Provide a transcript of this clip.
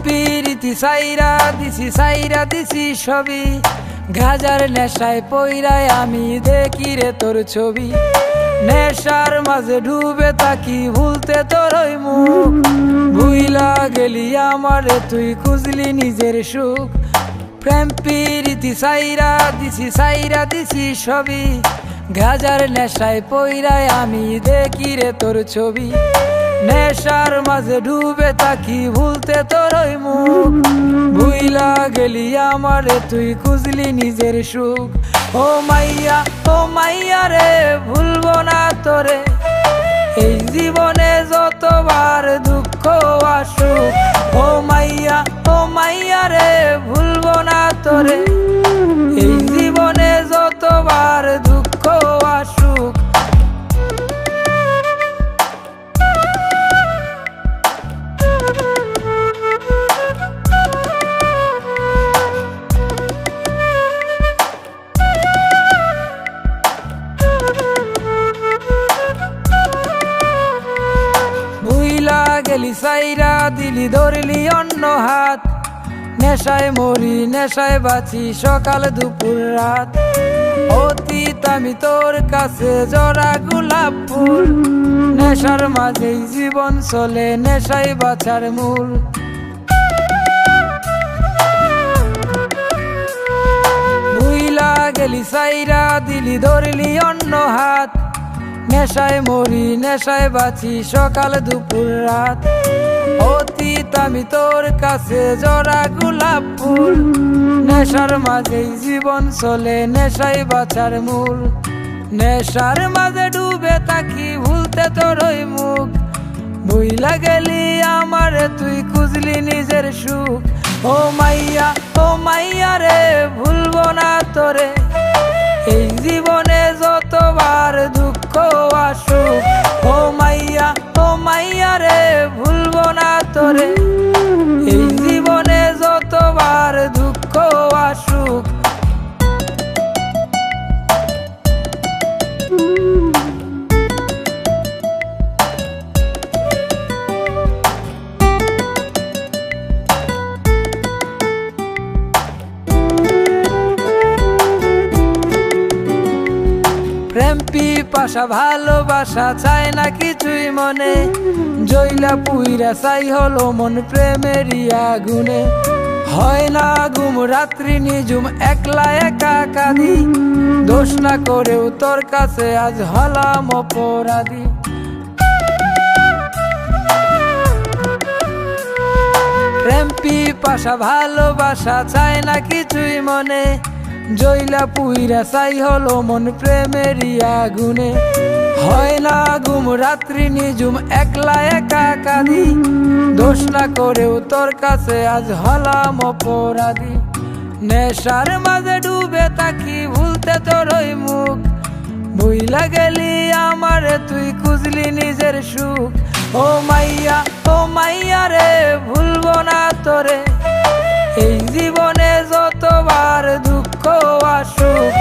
প্রীতি সাইরা দিছি সবই, গাজার নেশায় পইরায় আমি দেখি রে তোর ছবি। নেশার মাঝে ডুবে থাকি ভুলতে তোর ওই মুখ, ভুইলা গেলি আমারে তুই খুঁজলি নিজের সুখ। প্রেম প্রীতি সাইরা দিছি সবই, গাজার নেশায় পইরায় আমি দেখি রে তোর ছবি। নেশার মাঝে ডুবে থাকি ভুলতে তোর ওই মুখ, ভুইলা গেলি আমারে তুই খুঁজলি নিজের সুখ। ও মাইয়া রে ভুলবো না তোরে, এই জীবনে যতবার দুঃখ আসুক। ও মাইয়া রে ভুলবো না তোরে, এই জীবনে যতবার দুঃখ আসুক। গেলি সাইরা দিলি ধরলি অন্য হাত, নেশায় মরি নেশায় বাঁচি সকাল দুপুর রাত। অতীত আমি তোর কাছে জরা গোলাপ ফুল, নেশার মাঝেই জীবন চলে নেশায় বাঁচার মূল। ভুইলা গেলি সাইরা দিলি ধরলি অন্য হাত, নেশায় মরি নেশায় বাঁচি সকাল দুপুর রাত। অতীত আমি তোর কাছে জরা গোলাপ ফুল, নেশার মাঝেই জীবন চলে নেশায় বাঁচার মূল। নেশার মাঝে ডুবে থাকি ভুলতে তোর ওই মুখ, ভুইলা গেলি আমারে তুই খুঁজলি নিজের সুখ। ও মাইয়া রে ভুলবো না তোরে, এই জীবনে যতবার দুঃখ আসুক। ও মাইয়া রে ভুলবো না তোরে, এই জীবনে যতবার দুঃখ আসুক। প্রেম পিপাসা ভালোবাসা চায় না কিছুই মনে, জইলা পুইরা চাই হলো মন প্রেমেরই আগুনে। হয় না ঘুম রাত্রি নিঝুম একলা একা কাঁদি, দোষ না করেও তোর কাছে আজ হলাম অপরাধী। প্রেম পিপাসা ভালোবাসা চায় না কিছুই মনে, জইলা পুইরা চাই হলো মন প্রেমেরই আগুনে। হয় না ঘুম রাত্রি নিঝুম একলা একা কাঁদি, দোষ না করেও তোর কাছে আজ হলাম অপরাধী। নেশার মাঝে ডুবে থাকি ভুলতে তোর ওই মুখ, ভুইলা গেলি আমারে তুই খুঁজলি নিজের সুখ। ও মাইয়া রে ভুলবো না তোরে, এই জীবনে যতবার দুঃখ আসুক।